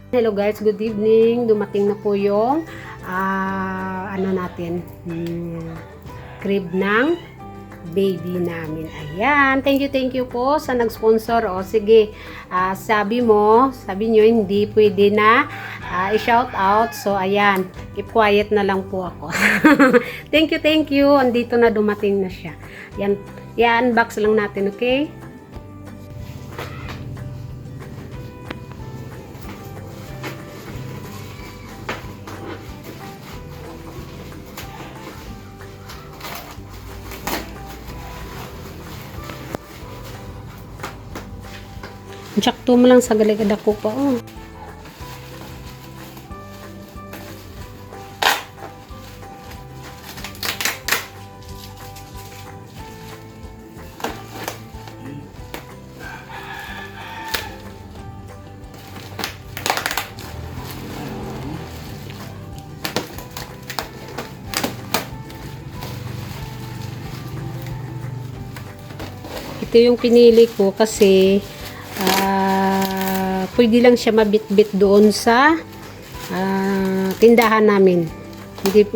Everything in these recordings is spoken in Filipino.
Hello guys, good evening. Dumating na po yung crib ng baby namin. Ayan, thank you po sa nag-sponsor. O sige, sabi nyo hindi pwede na i-shout out. So ayan, keep quiet na lang po ako. Thank you. Andito na, dumating na siya. Yan, i-unbox lang natin, okay? Sakto mo lang sa galigad ako pa, oh. Ito yung pinili ko kasi pwede lang siya mabit-bit doon sa tindahan namin. Hindi,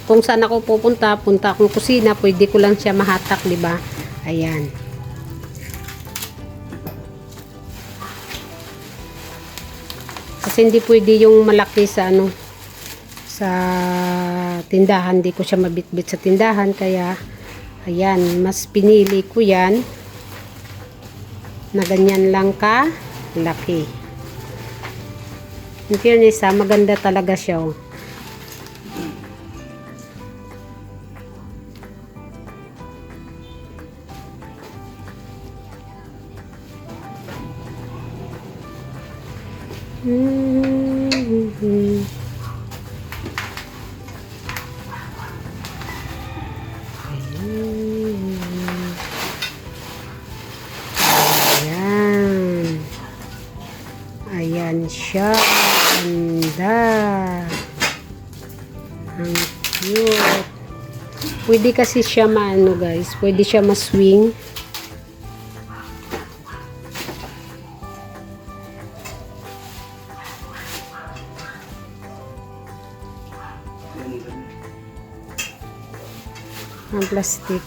kung saan ako punta akong kusina, pwede ko lang siya mahatak, di ba? Ayan. Kasi hindi pwede yung malaki sa sa tindahan, hindi ko siya mabit-bit sa tindahan, kaya ayan, mas pinili ko yan na ganyan lang ka laki. In fairness, maganda talaga siya, oh. Ayan siya. Ganda. Ang cute. Pwede kasi siya guys. Pwede siya ma-swing. Ang plastic.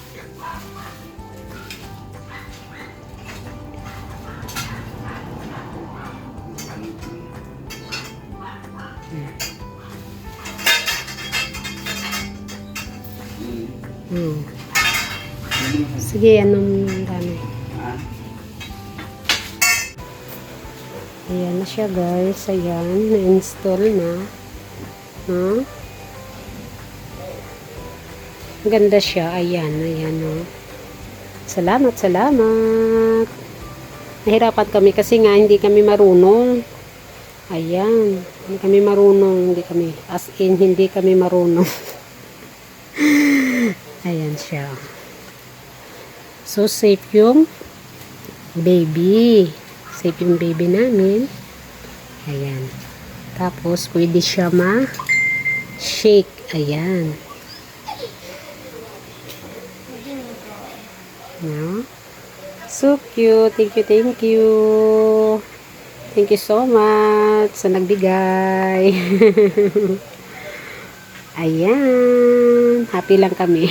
Sige, anong gano'n? Ayan na siya guys. Ayan, na-install na. Ganda siya. Ayan. Salamat. Nahirapan kami kasi nga hindi kami marunong. Ayan. Hindi kami marunong. Hindi kami marunong. Ayan siya. So, safe yung baby. Safe yung baby namin. Ayan. Tapos, pwede siya ma-shake. Ayan. No? So cute. Thank you. Thank you so much sa nagbigay. Ayan. Happy lang kami.